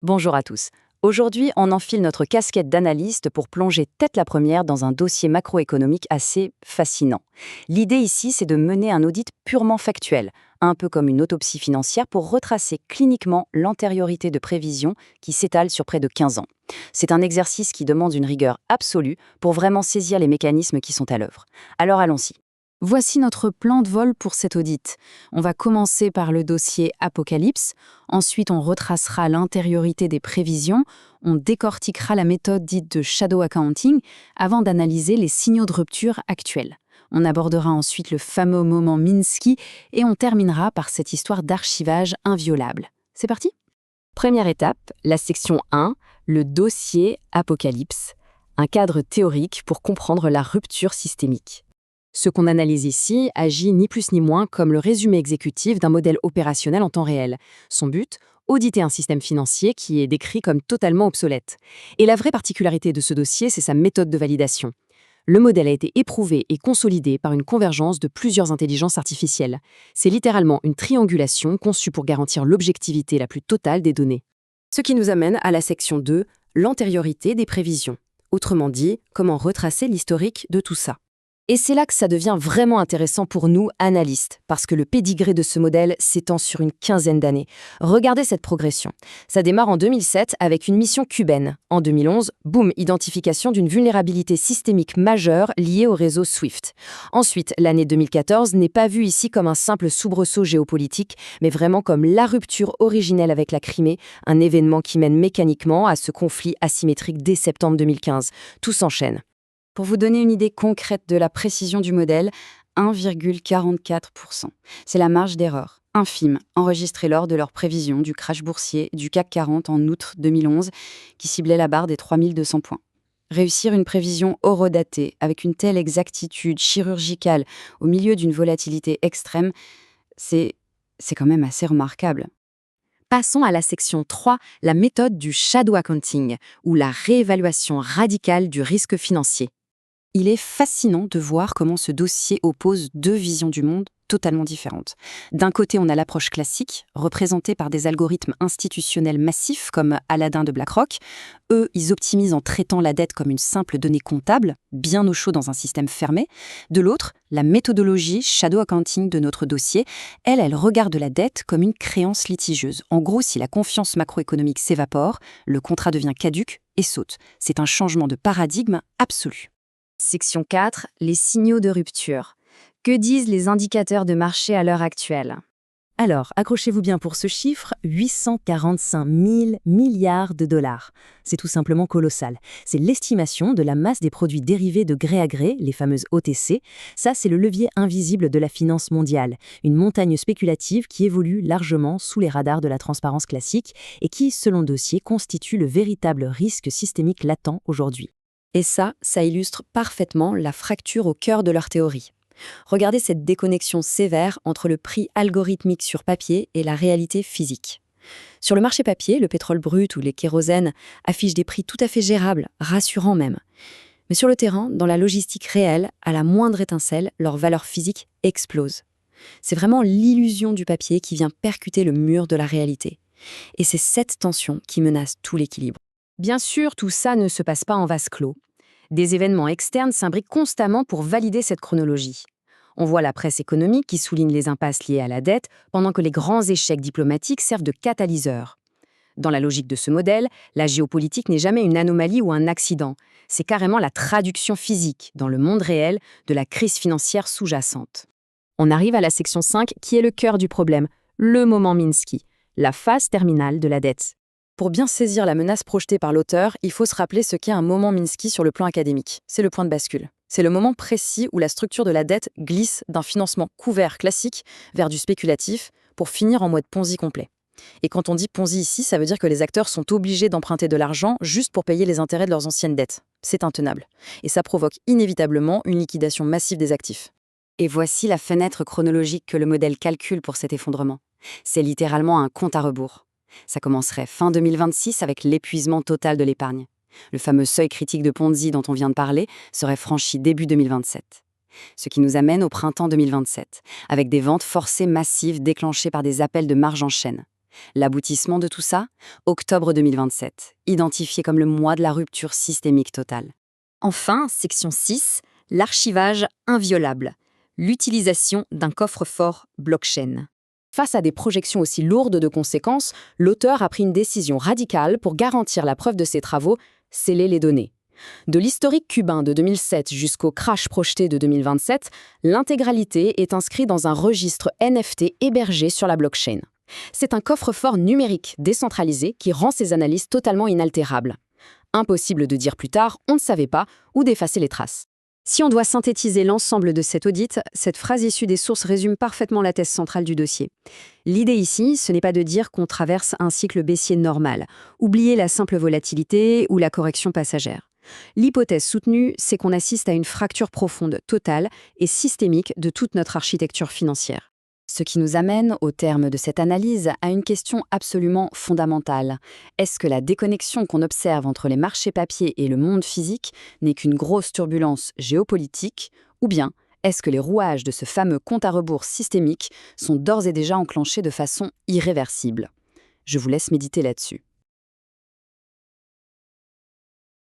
Bonjour à tous. Aujourd'hui, on enfile notre casquette d'analyste pour plonger tête la première dans un dossier macroéconomique assez fascinant. L'idée ici, c'est de mener un audit purement factuel, un peu comme une autopsie financière pour retracer cliniquement l'antériorité de prévision qui s'étale sur près de 15 ans. C'est un exercice qui demande une rigueur absolue pour vraiment saisir les mécanismes qui sont à l'œuvre. Alors allons-y. Voici notre plan de vol pour cet audit. On va commencer par le dossier Apocalypse, ensuite on retracera l'antériorité des prévisions, on décortiquera la méthode dite de shadow accounting avant d'analyser les signaux de rupture actuels. On abordera ensuite le fameux moment Minsky et on terminera par cette histoire d'archivage inviolable. C'est parti ? Première étape, la section 1, le dossier Apocalypse, un cadre théorique pour comprendre la rupture systémique. Ce qu'on analyse ici agit ni plus ni moins comme le résumé exécutif d'un modèle opérationnel en temps réel. Son but, auditer un système financier qui est décrit comme totalement obsolète. Et la vraie particularité de ce dossier, c'est sa méthode de validation. Le modèle a été éprouvé et consolidé par une convergence de plusieurs intelligences artificielles. C'est littéralement une triangulation conçue pour garantir l'objectivité la plus totale des données. Ce qui nous amène à la section 2, l'antériorité des prévisions. Autrement dit, comment retracer l'historique de tout ça. Et c'est là que ça devient vraiment intéressant pour nous, analystes, parce que le pédigré de ce modèle s'étend sur une quinzaine d'années. Regardez cette progression. Ça démarre en 2007 avec une mission cubaine. En 2011, boum, identification d'une vulnérabilité systémique majeure liée au réseau SWIFT. Ensuite, l'année 2014 n'est pas vue ici comme un simple soubresaut géopolitique, mais vraiment comme la rupture originelle avec la Crimée, un événement qui mène mécaniquement à ce conflit asymétrique dès septembre 2015. Tout s'enchaîne. Pour vous donner une idée concrète de la précision du modèle, 1,44%. C'est la marge d'erreur, infime, enregistrée lors de leur prévision du crash boursier du CAC 40 en août 2011, qui ciblait la barre des 3200 points. Réussir une prévision horodatée avec une telle exactitude chirurgicale au milieu d'une volatilité extrême, c'est quand même assez remarquable. Passons à la section 3, la méthode du shadow accounting, ou la réévaluation radicale du risque financier. Il est fascinant de voir comment ce dossier oppose deux visions du monde totalement différentes. D'un côté, on a l'approche classique, représentée par des algorithmes institutionnels massifs comme Aladdin de BlackRock. Eux, ils optimisent en traitant la dette comme une simple donnée comptable, bien au chaud dans un système fermé. De l'autre, la méthodologie shadow accounting de notre dossier, elle regarde la dette comme une créance litigieuse. En gros, si la confiance macroéconomique s'évapore, le contrat devient caduc et saute. C'est un changement de paradigme absolu. Section 4, les signaux de rupture. Que disent les indicateurs de marché à l'heure actuelle ? Alors, accrochez-vous bien pour ce chiffre, 845 000 milliards de dollars. C'est tout simplement colossal. C'est l'estimation de la masse des produits dérivés de gré à gré, les fameuses OTC. Ça, c'est le levier invisible de la finance mondiale, une montagne spéculative qui évolue largement sous les radars de la transparence classique et qui, selon dossier, constitue le véritable risque systémique latent aujourd'hui. Et ça illustre parfaitement la fracture au cœur de leur théorie. Regardez cette déconnexion sévère entre le prix algorithmique sur papier et la réalité physique. Sur le marché papier, le pétrole brut ou les kérosènes affichent des prix tout à fait gérables, rassurants même. Mais sur le terrain, dans la logistique réelle, à la moindre étincelle, leur valeur physique explose. C'est vraiment l'illusion du papier qui vient percuter le mur de la réalité. Et c'est cette tension qui menace tout l'équilibre. Bien sûr, tout ça ne se passe pas en vase clos. Des événements externes s'imbriquent constamment pour valider cette chronologie. On voit la presse économique qui souligne les impasses liées à la dette, pendant que les grands échecs diplomatiques servent de catalyseurs. Dans la logique de ce modèle, la géopolitique n'est jamais une anomalie ou un accident. C'est carrément la traduction physique, dans le monde réel, de la crise financière sous-jacente. On arrive à la section 5, qui est le cœur du problème, le moment Minsky, la phase terminale de la dette. Pour bien saisir la menace projetée par l'auteur, il faut se rappeler ce qu'est un moment Minsky sur le plan académique. C'est le point de bascule. C'est le moment précis où la structure de la dette glisse d'un financement couvert classique vers du spéculatif pour finir en mode Ponzi complet. Et quand on dit Ponzi ici, ça veut dire que les acteurs sont obligés d'emprunter de l'argent juste pour payer les intérêts de leurs anciennes dettes. C'est intenable. Et ça provoque inévitablement une liquidation massive des actifs. Et voici la fenêtre chronologique que le modèle calcule pour cet effondrement. C'est littéralement un compte à rebours. Ça commencerait fin 2026 avec l'épuisement total de l'épargne. Le fameux seuil critique de Ponzi dont on vient de parler serait franchi début 2027. Ce qui nous amène au printemps 2027, avec des ventes forcées massives déclenchées par des appels de marge en chaîne. L'aboutissement de tout ça? Octobre 2027, identifié comme le mois de la rupture systémique totale. Enfin, section 6, l'archivage inviolable, l'utilisation d'un coffre-fort blockchain. Face à des projections aussi lourdes de conséquences, l'auteur a pris une décision radicale pour garantir la preuve de ses travaux, sceller les données. De l'historique cubain de 2007 jusqu'au crash projeté de 2027, l'intégralité est inscrite dans un registre NFT hébergé sur la blockchain. C'est un coffre-fort numérique décentralisé qui rend ces analyses totalement inaltérables. Impossible de dire plus tard « on ne savait pas » ou d'effacer les traces. Si on doit synthétiser l'ensemble de cet audit, cette phrase issue des sources résume parfaitement la thèse centrale du dossier. L'idée ici, ce n'est pas de dire qu'on traverse un cycle baissier normal, oublier la simple volatilité ou la correction passagère. L'hypothèse soutenue, c'est qu'on assiste à une fracture profonde, totale et systémique de toute notre architecture financière. Ce qui nous amène, au terme de cette analyse, à une question absolument fondamentale. Est-ce que la déconnexion qu'on observe entre les marchés papier et le monde physique n'est qu'une grosse turbulence géopolitique, ou bien est-ce que les rouages de ce fameux compte à rebours systémique sont d'ores et déjà enclenchés de façon irréversible? Je vous laisse méditer là-dessus.